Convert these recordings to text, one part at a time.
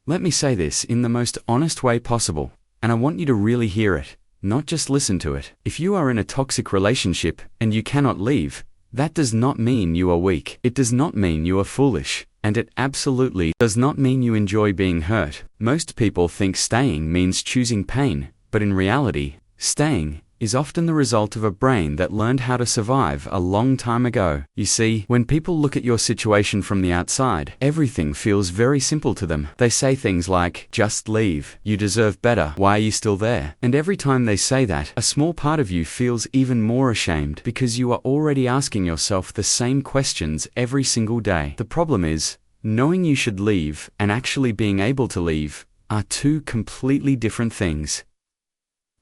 Let me say this in the most honest way possible, and I want you to really hear it, not just listen to it. If you are in a toxic relationship and you cannot leave, that does not mean you are weak. It does not mean you are foolish, and it absolutely does not mean you enjoy being hurt. Most people think staying means choosing pain, but in reality, staying is often the result of a brain that learned how to survive a long time ago. You see, when people look at your situation from the outside, everything feels very simple to them. They say things like, "Just leave. You deserve better. Why are you still there?" And every time they say that, a small part of you feels even more ashamed because you are already asking yourself the same questions every single day. The problem is, knowing you should leave and actually being able to leave are two completely different things.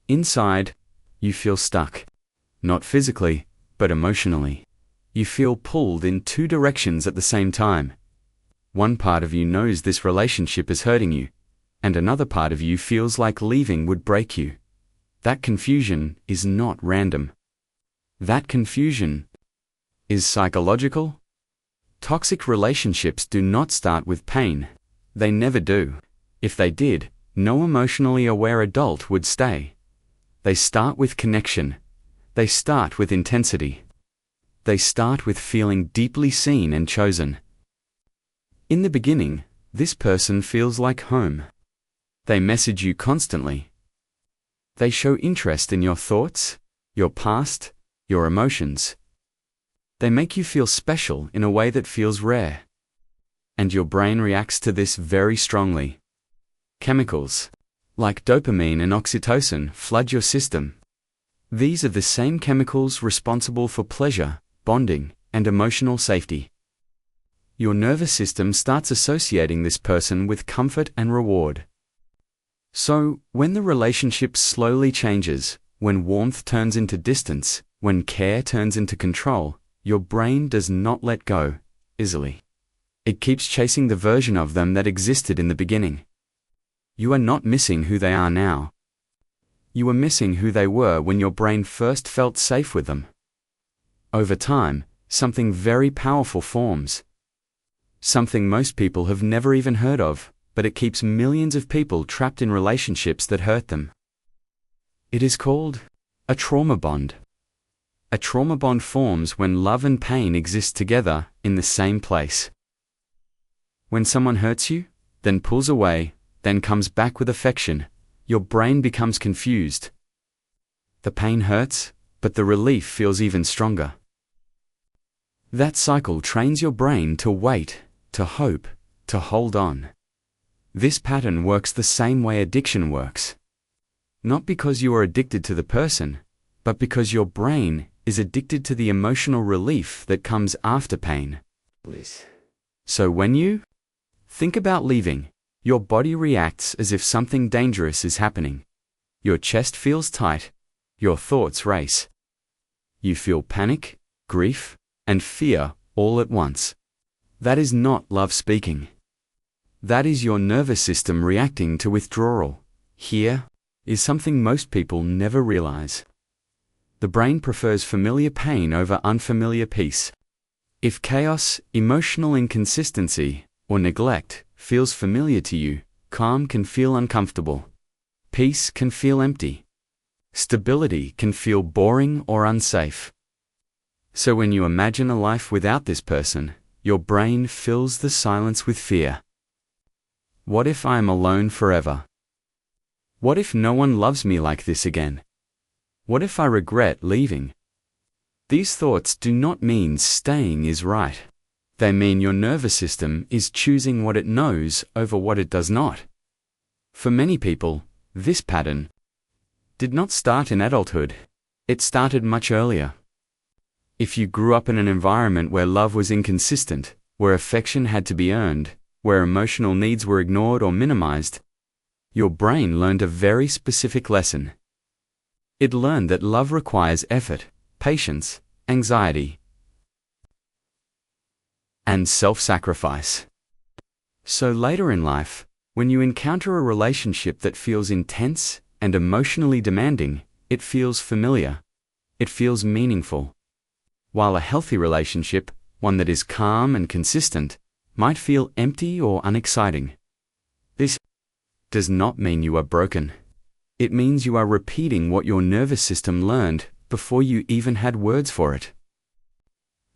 Inside, you feel stuck. Not physically, but emotionally. You feel pulled in two directions at the same time. One part of you knows this relationship is hurting you, and another part of you feels like leaving would break you. That confusion is not random. That confusion is psychological. Toxic relationships do not start with pain. They never do. If they did, no emotionally aware adult would stay. They start with connection. They start with intensity. They start with feeling deeply seen and chosen. In the beginning, this person feels like home. They message you constantly. They show interest in your thoughts, your past, your emotions. They make you feel special in a way that feels rare. And your brain reacts to this very strongly. Chemicals like dopamine and oxytocin flood your system. These are the same chemicals responsible for pleasure, bonding, and emotional safety. Your nervous system starts associating this person with comfort and reward. So, when the relationship slowly changes, when warmth turns into distance, when care turns into control, your brain does not let go easily. It keeps chasing the version of them that existed in the beginning. You are not missing who they are now. You are missing who they were when your brain first felt safe with them. Over time, something very powerful forms. Something most people have never even heard of, but it keeps millions of people trapped in relationships that hurt them. It is called a trauma bond. A trauma bond forms when love and pain exist together in the same place. When someone hurts you, then pulls away, then comes back with affection, your brain becomes confused. The pain hurts, but the relief feels even stronger. That cycle trains your brain to wait, to hope, to hold on. This pattern works the same way addiction works. Not because you are addicted to the person, but because your brain is addicted to the emotional relief that comes after pain. So when you think about leaving, your body reacts as if something dangerous is happening. Your chest feels tight. Your thoughts race. You feel panic, grief, and fear all at once. That is not love speaking. That is your nervous system reacting to withdrawal. Here is something most people never realize. The brain prefers familiar pain over unfamiliar peace. If chaos, emotional inconsistency, or neglect feels familiar to you, calm can feel uncomfortable. Peace can feel empty. Stability can feel boring or unsafe. So when you imagine a life without this person, your brain fills the silence with fear. What if I am alone forever? What if no one loves me like this again? What if I regret leaving? These thoughts do not mean staying is right. They mean your nervous system is choosing what it knows over what it does not. For many people, this pattern did not start in adulthood. It started much earlier. If you grew up in an environment where love was inconsistent, where affection had to be earned, where emotional needs were ignored or minimized, your brain learned a very specific lesson. It learned that love requires effort, patience, anxiety, and self-sacrifice. So later in life, when you encounter a relationship that feels intense and emotionally demanding, it feels familiar. It feels meaningful. While a healthy relationship, one that is calm and consistent, might feel empty or unexciting. This does not mean you are broken. It means you are repeating what your nervous system learned before you even had words for it.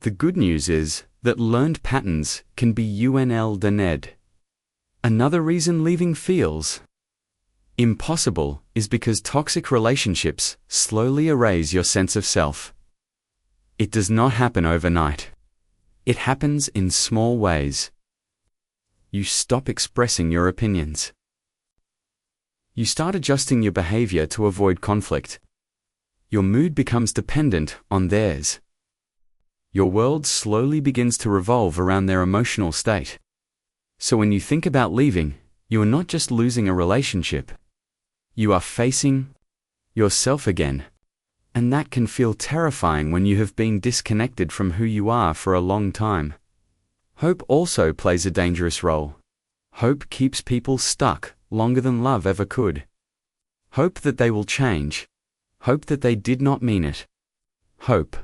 The good news is that learned patterns can be unlearned. Another reason leaving feels impossible is because toxic relationships slowly erase your sense of self. It does not happen overnight. It happens in small ways. You stop expressing your opinions. You start adjusting your behavior to avoid conflict. Your mood becomes dependent on theirs. Your world slowly begins to revolve around their emotional state. So when you think about leaving, you are not just losing a relationship. You are facing yourself again. And that can feel terrifying when you have been disconnected from who you are for a long time. Hope also plays a dangerous role. Hope keeps people stuck longer than love ever could. Hope that they will change. Hope that they did not mean it. Hope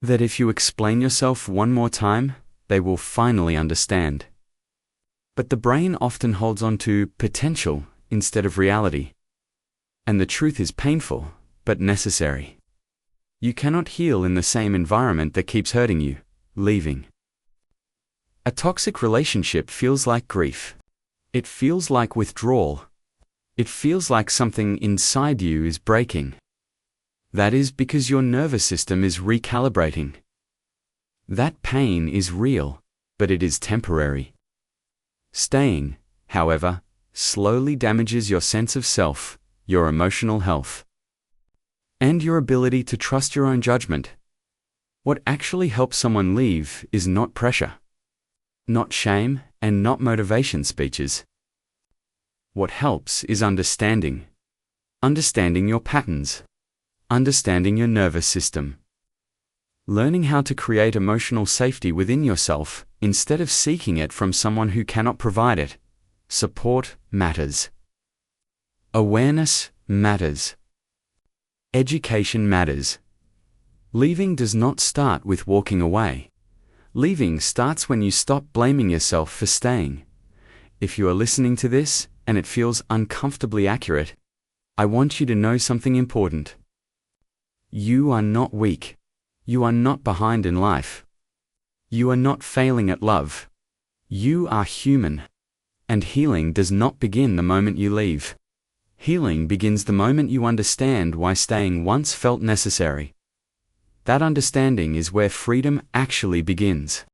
that if you explain yourself one more time, they will finally understand. But the brain often holds on to potential instead of reality. And the truth is painful, but necessary. You cannot heal in the same environment that keeps hurting you, leaving. A toxic relationship feels like grief. It feels like withdrawal. It feels like something inside you is breaking. That is because your nervous system is recalibrating. That pain is real, but it is temporary. Staying, however, slowly damages your sense of self, your emotional health, and your ability to trust your own judgment. What actually helps someone leave is not pressure, not shame, and not motivation speeches. What helps is understanding. Understanding your patterns. Understanding your nervous system. Learning how to create emotional safety within yourself instead of seeking it from someone who cannot provide it. Support matters. Awareness matters. Education matters. Leaving does not start with walking away. Leaving starts when you stop blaming yourself for staying. If you are listening to this and it feels uncomfortably accurate, I want you to know something important. You are not weak. You are not behind in life. You are not failing at love. You are human. And healing does not begin the moment you leave. Healing begins the moment you understand why staying once felt necessary. That understanding is where freedom actually begins.